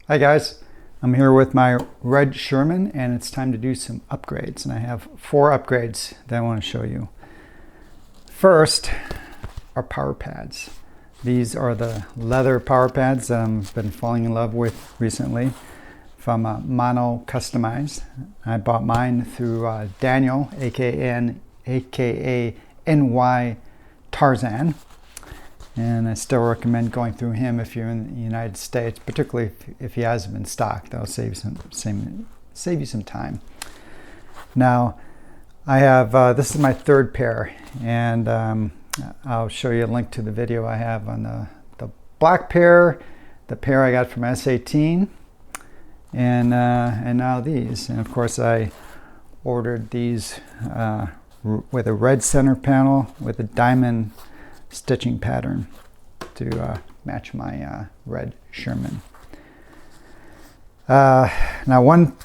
Hi guys, I'm here with my red Sherman and it's time to do some upgrades, and I have 4 upgrades that I want to show you. First are Powerpads. These are the leather Powerpads that I've been falling in love with recently from MonoCustomize. I bought mine through Daniel, aka NY Tarzan. And I still recommend going through him if you're in the United States, particularly if he has them in stock. That'll save you some time. Now, I have this is my 3rd pair, and I'll show you a link to the video I have on the black pair, the pair I got from S18, and now these. And of course, I ordered these with a red center panel with a diamond stitching pattern to match my red Sherman. Now, one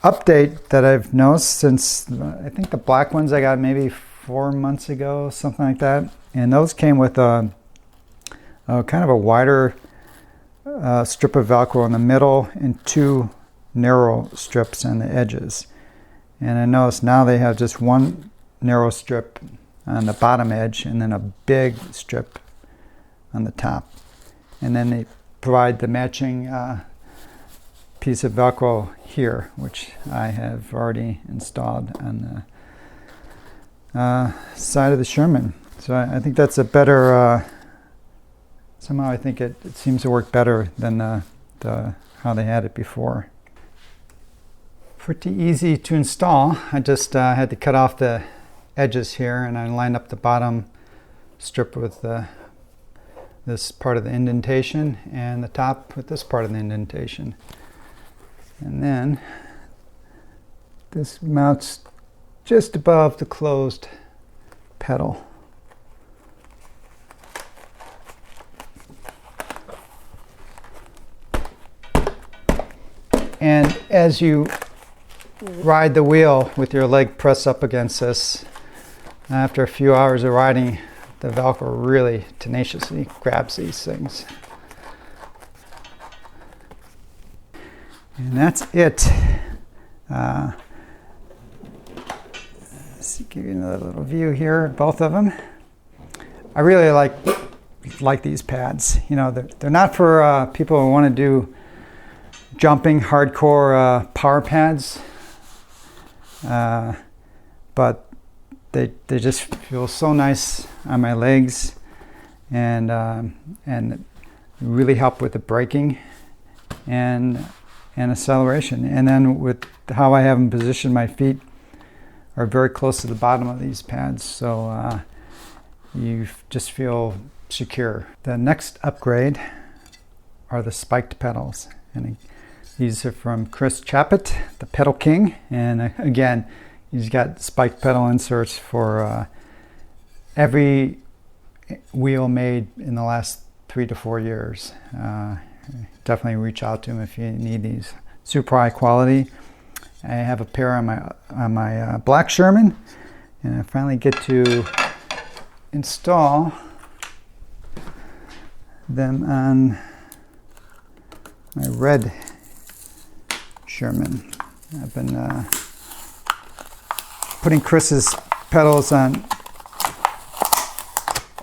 update that I've noticed since I think the black ones I got maybe 4 months ago, something like that, and those came with a kind of a wider strip of Velcro in the middle and 2 narrow strips on the edges. And I noticed now they have just one narrow strip on the bottom edge and then a big strip on the top, and then they provide the matching piece of Velcro here, which I have already installed on the side of the Sherman. So I think that's a better somehow I think it seems to work better than the how they had it before. Pretty easy to install. I just had to cut off the edges here, and I lined up the bottom strip with this part of the indentation and the top with this part of the indentation, and then this mounts just above the closed pedal. And as you ride the wheel with your leg pressed up against this, after a few hours of riding, the Velcro really tenaciously grabs these things. And that's it. Let's give you another little view here, both of them. I really like these pads. You know, they're not for people who want to do jumping hardcore power pads, but they just feel so nice on my legs, and really help with the braking and acceleration. And then with how I have them positioned, my feet are very close to the bottom of these pads, so you just feel secure. The next upgrade are the spiked pedals, and these are from Chris Chappett, the Pedal King, and again, he's got spiked pedal inserts for every wheel made in the last 3 to 4 years. Definitely reach out to him if you need these. Super high quality. I have a pair on my black Sherman, and I finally get to install them on my red Sherman. I've been putting Chris's pedals on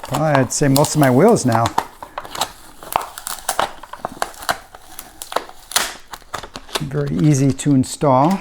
probably, I'd say, most of my wheels now. Very easy to install.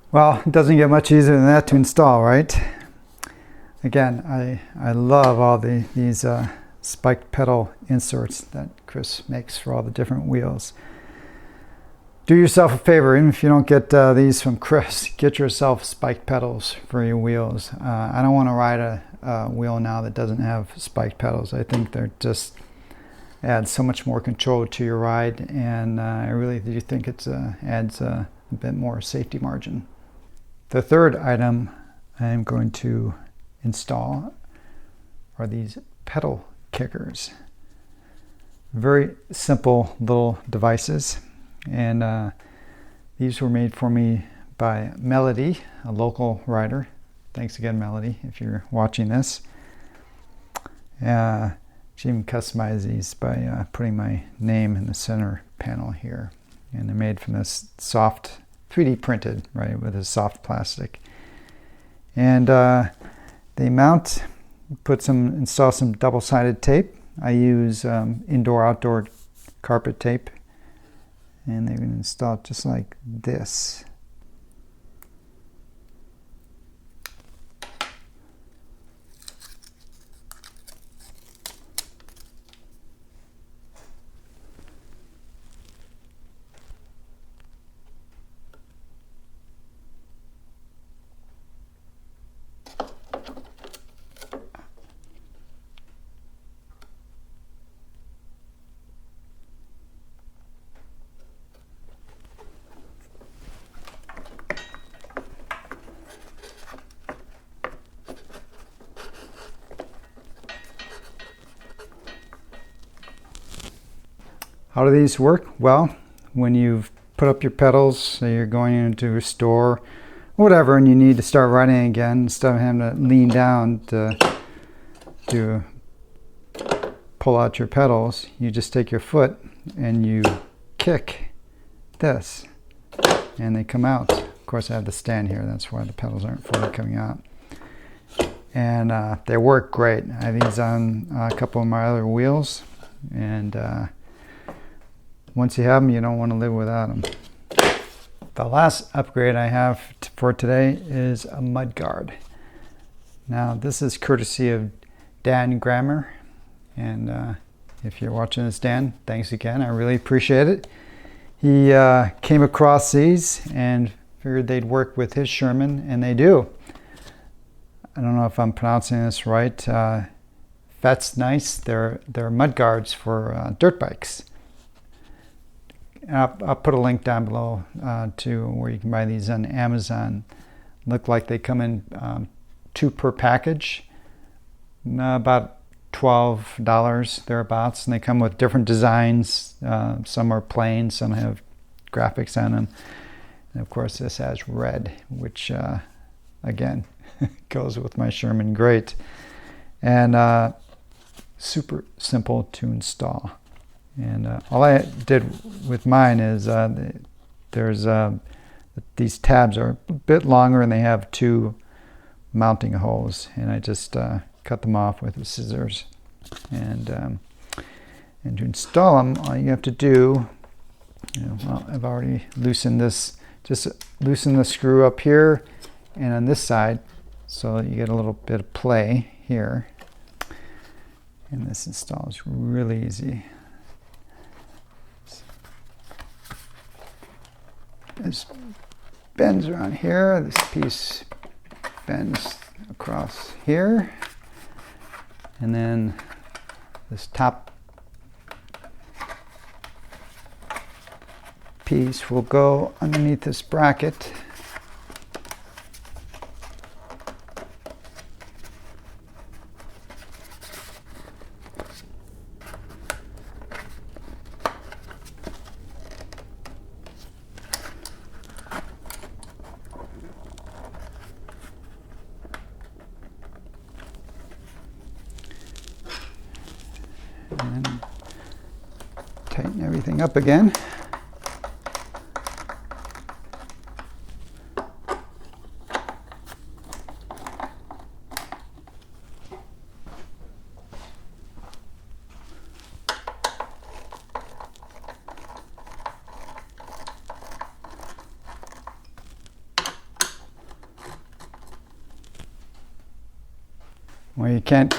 Well, it doesn't get much easier than that to install, right? Again, I love all these spiked pedal inserts that Chris makes for all the different wheels. Do yourself a favor, even if you don't get these from Chris, get yourself spiked pedals for your wheels. I don't want to ride a wheel now that doesn't have spiked pedals. I think they're just add so much more control to your ride, and I really do think it adds a bit more safety margin. The third item I'm going to install are these pedal kickers. Very simple little devices, and these were made for me by Melody, a local rider. Thanks again, Melody, if you're watching this. She even customized these by putting my name in the center panel here, and they're made from this soft 3D printed, right, with a soft plastic. And they mount, install some double-sided tape. I use indoor-outdoor carpet tape, and they're going to install it just like this. How do these work? Well, when you've put up your pedals, so you're going into a store, whatever, and you need to start riding again, instead of having to lean down to pull out your pedals, you just take your foot and you kick this, and they come out. Of course, I have the stand here, that's why the pedals aren't fully coming out. And they work great. I have these on a couple of my other wheels, and once you have them, you don't want to live without them. The last upgrade I have for today is a Mudguard. Now, this is courtesy of Dan Grammer, and if you're watching this, Dan, thanks again. I really appreciate it. He came across these and figured they'd work with his Sherman, and they do. I don't know if I'm pronouncing this right. That's nice. They're Mudguards for dirt bikes. I'll put a link down below to where you can buy these on Amazon. Look like they come in 2 per package, about $12 thereabouts, and they come with different designs. Some are plain, some have graphics on them, and of course this has red, which again goes with my Sherman great, and super simple to install. And all I did with mine is these tabs are a bit longer, and they have 2 mounting holes, and I just cut them off with the scissors. And to install them, all you have to do, well, I've already loosened this. Just loosen the screw up here and on this side, so you get a little bit of play here. And this install is really easy. This bends around here, this piece bends across here, and then this top piece will go underneath this bracket. And then tighten everything up again. Well, you can't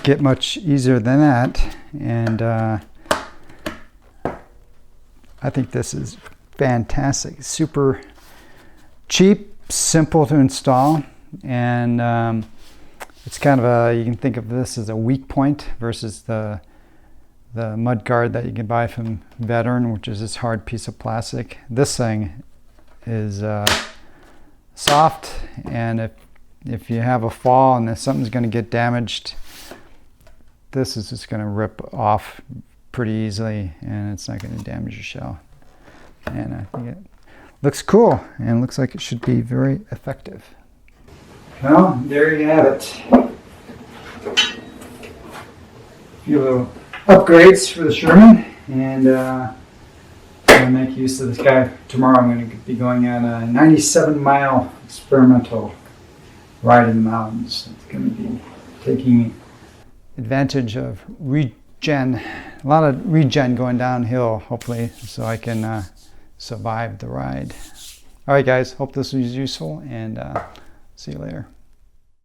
get much easier than that, and I think this is fantastic. Super cheap, simple to install, and it's kind of a, you can think of this as a weak point versus the Mudguard that you can buy from Veteran, which is this hard piece of plastic. This thing is soft, and if you have a fall and if something's going to get damaged, this is just going to rip off pretty easily, and it's not going to damage your shell. And I think it looks cool, and looks like it should be very effective. Well, there you have it. A few little upgrades for the Sherman, and I'm going to make use of this guy. Tomorrow I'm going to be going on a 97-mile experimental ride in the mountains. It's going to be taking advantage of regen, a lot of regen going downhill, hopefully, so I can survive the ride. All right, guys, hope this was useful, and see you later.